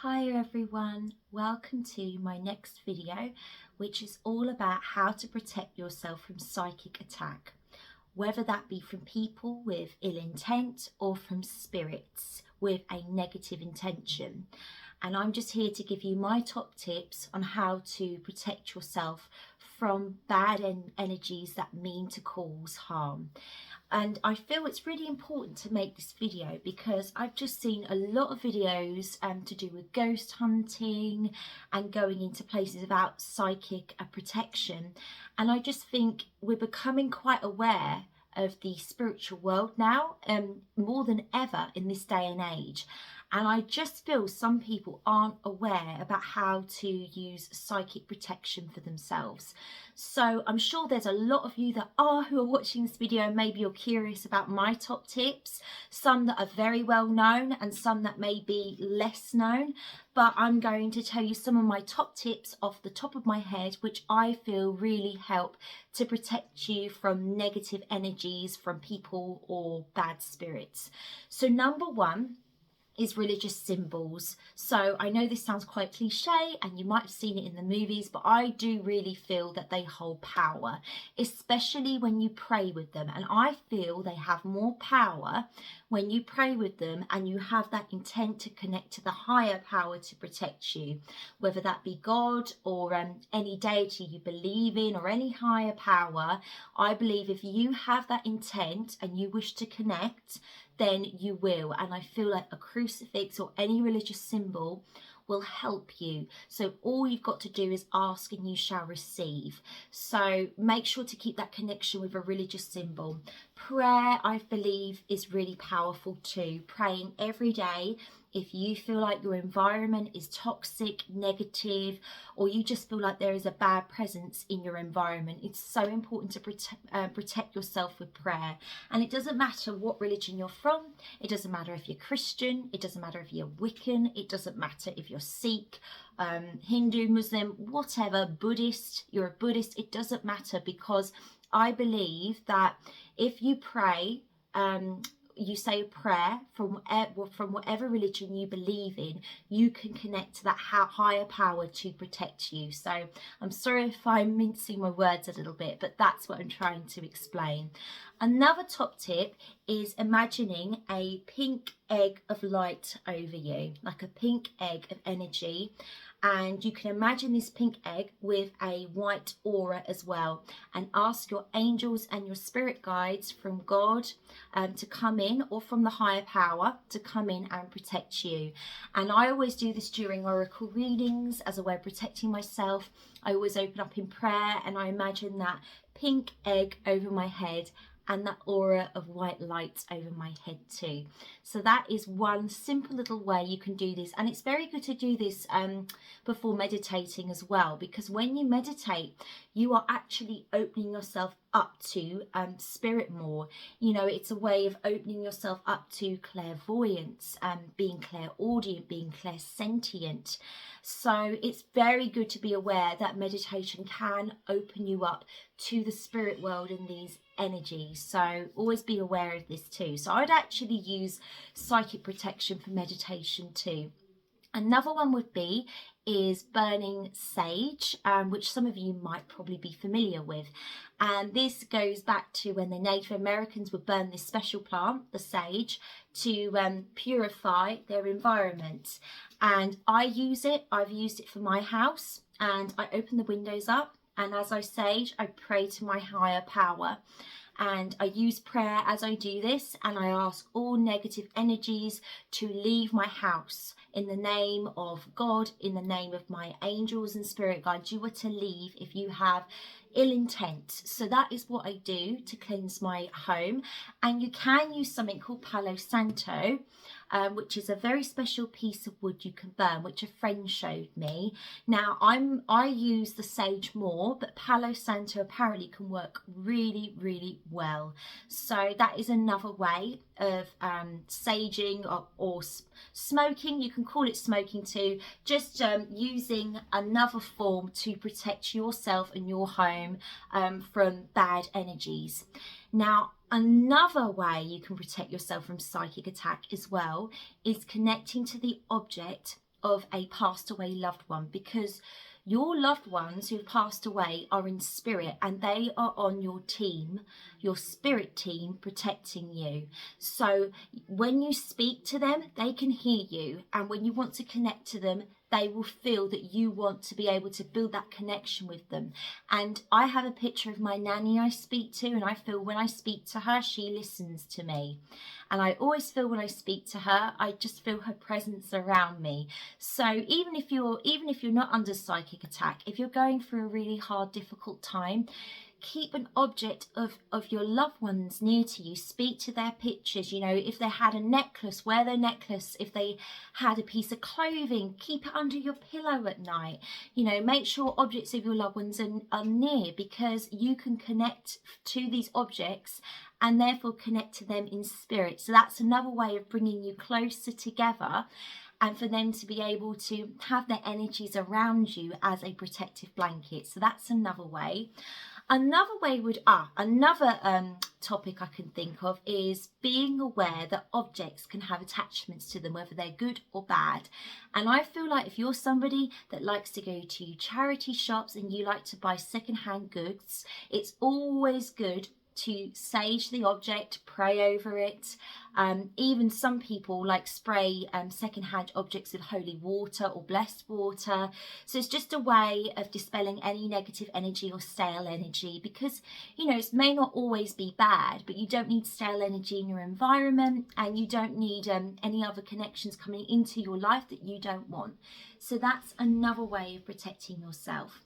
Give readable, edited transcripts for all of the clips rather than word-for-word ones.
Hi everyone, welcome to my next video, which is all about how to protect yourself from psychic attack, whether that be from people with ill intent or from spirits with a negative intention. And I'm just here to give you my top tips on how to protect yourself from bad energies that mean to cause harm. And I feel it's really important to make this video because I've just seen a lot of videos to do with ghost hunting and going into places about psychic protection. And I just think we're becoming quite aware of the spiritual world now, more than ever in this day and age. And I just feel some people aren't aware about how to use psychic protection for themselves. So I'm sure there's a lot of you that who are watching this video. Maybe you're curious about my top tips, some that are very well known and some that may be less known. But I'm going to tell you some of my top tips off the top of my head, which I feel really help to protect you from negative energies from people or bad spirits. So number one is religious symbols. So I know this sounds quite cliche and you might have seen it in the movies, but I do really feel that they hold power, especially when you pray with them. And I feel they have more power when you pray with them and you have that intent to connect to the higher power to protect you, whether that be God or any deity you believe in or any higher power. I believe if you have that intent and you wish to connect, then you will. And I feel like a crucifix or any religious symbol will help you. So all you've got to do is ask and you shall receive. So make sure to keep that connection with a religious symbol. Prayer, I believe, is really powerful too. Praying every day. If you feel like your environment is toxic, negative, or you just feel like there is a bad presence in your environment, it's so important to protect yourself with prayer. And it doesn't matter what religion you're from. It doesn't matter if you're Christian. It doesn't matter if you're Wiccan. It doesn't matter if you're Sikh, Hindu, Muslim, whatever, Buddhist, you're a Buddhist. It doesn't matter, because I believe that if you pray, you say a prayer from whatever religion you believe in, you can connect to that higher power to protect you. So I'm sorry if I'm mincing my words a little bit, but that's what I'm trying to explain. Another top tip is imagining a pink egg of light over you, like a pink egg of energy. And you can imagine this pink egg with a white aura as well, and ask your angels and your spirit guides from God to come in, or from the higher power to come in and protect you. And I always do this during oracle readings as a way of protecting myself. I always open up in prayer and I imagine that pink egg over my head and that aura of white light over my head too. So that is one simple little way you can do this. And it's very good to do this before meditating as well, because when you meditate, you are actually opening yourself up to spirit more. You know, it's a way of opening yourself up to clairvoyance, being clairaudient, being clairsentient. So it's very good to be aware that meditation can open you up to the spirit world and these energies. So always be aware of this too. So I'd actually use psychic protection for meditation too. Another one would be burning sage, which some of you might probably be familiar with. And this goes back to when the Native Americans would burn this special plant, the sage, to purify their environment. And I use it. I've used it for my house, and I open the windows up, and as I sage, I pray to my higher power. And I use prayer as I do this, and I ask all negative energies to leave my house in the name of God, in the name of my angels and spirit guides. You are to leave if you have ill intent. So that is what I do to cleanse my home. And you can use something called Palo Santo, which is a very special piece of wood you can burn, which a friend showed me. Now I use the sage more, but Palo Santo apparently can work really, really well. So that is another way of saging or smoking. You can call it smoking too, just using another form to protect yourself and your home from bad energies. Now, another way you can protect yourself from psychic attack as well is connecting to the object of a passed away loved one, because your loved ones who've passed away are in spirit and they are on your team, your spirit team, protecting you. So when you speak to them, they can hear you, and when you want to connect to them, they will feel that you want to be able to build that connection with them. And I have a picture of my nanny I speak to, and I feel when I speak to her, she listens to me. And I always feel when I speak to her, I just feel her presence around me. So even if you're not under psychic attack, if you're going through a really hard, difficult time, keep an object of your loved ones near to you. Speak to their pictures. You know, if they had a necklace, wear their necklace. If they had a piece of clothing, keep it under your pillow at night. You know, make sure objects of your loved ones are near, because you can connect to these objects and therefore connect to them in spirit. So that's another way of bringing you closer together, and for them to be able to have their energies around you as a protective blanket. So that's another way. Another way another topic I can think of is being aware that objects can have attachments to them, whether they're good or bad. And I feel like if you're somebody that likes to go to charity shops and you like to buy secondhand goods, it's always good to sage the object, pray over it. Even some people like spray secondhand objects with holy water or blessed water. So it's just a way of dispelling any negative energy or stale energy, because, you know, it may not always be bad, but you don't need stale energy in your environment, and you don't need any other connections coming into your life that you don't want. So that's another way of protecting yourself.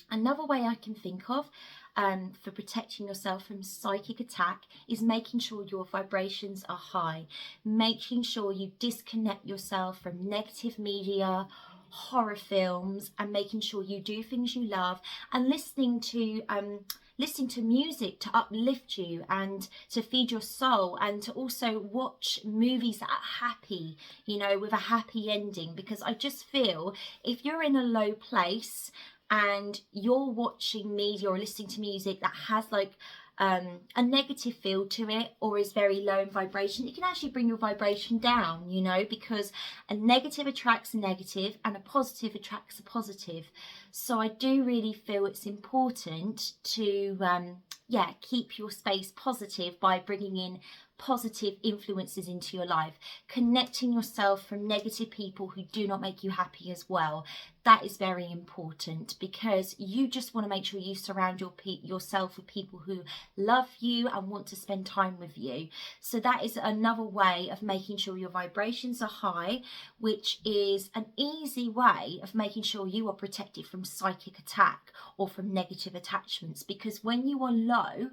Another way I can think of for protecting yourself from psychic attack is making sure your vibrations are high, making sure you disconnect yourself from negative media, horror films, and making sure you do things you love, and listening to music to uplift you and to feed your soul, and to also watch movies that are happy, you know, with a happy ending. Because I just feel if you're in a low place and you're watching media or listening to music that has like a negative feel to it, or is very low in vibration, it can actually bring your vibration down, you know, because a negative attracts a negative and a positive attracts a positive. So I do really feel it's important to keep your space positive by bringing in positive influences into your life, connecting yourself from negative people who do not make you happy as well. That is very important, because you just want to make sure you surround yourself with people who love you and want to spend time with you. So that is another way of making sure your vibrations are high, which is an easy way of making sure you are protected from psychic attack or from negative attachments. Because when you are low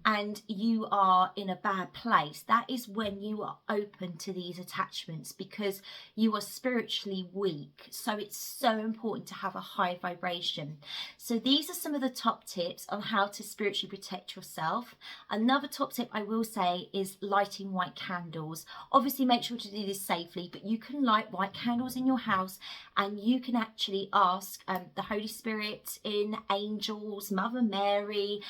and you are in a bad place, that is when you are open to these attachments, because you are spiritually weak. So it's so important to have a high vibration. So these are some of the top tips on how to spiritually protect yourself. Another top tip I will say is lighting white candles. Obviously make sure to do this safely, but you can light white candles in your house, and you can actually ask the Holy Spirit, in angels, Mother Mary,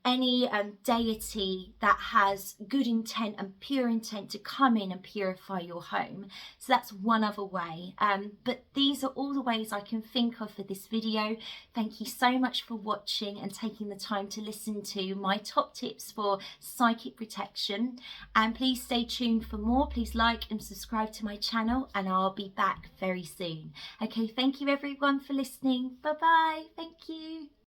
any deity that has good intent and pure intent to come in and purify your home. So that's one other way. But these are all the ways I can think of for this video. Thank you so much for watching and taking the time to listen to my top tips for psychic protection. And please stay tuned for more. Please like and subscribe to my channel, and I'll be back very soon. Okay, thank you everyone for listening. Bye bye. Thank you.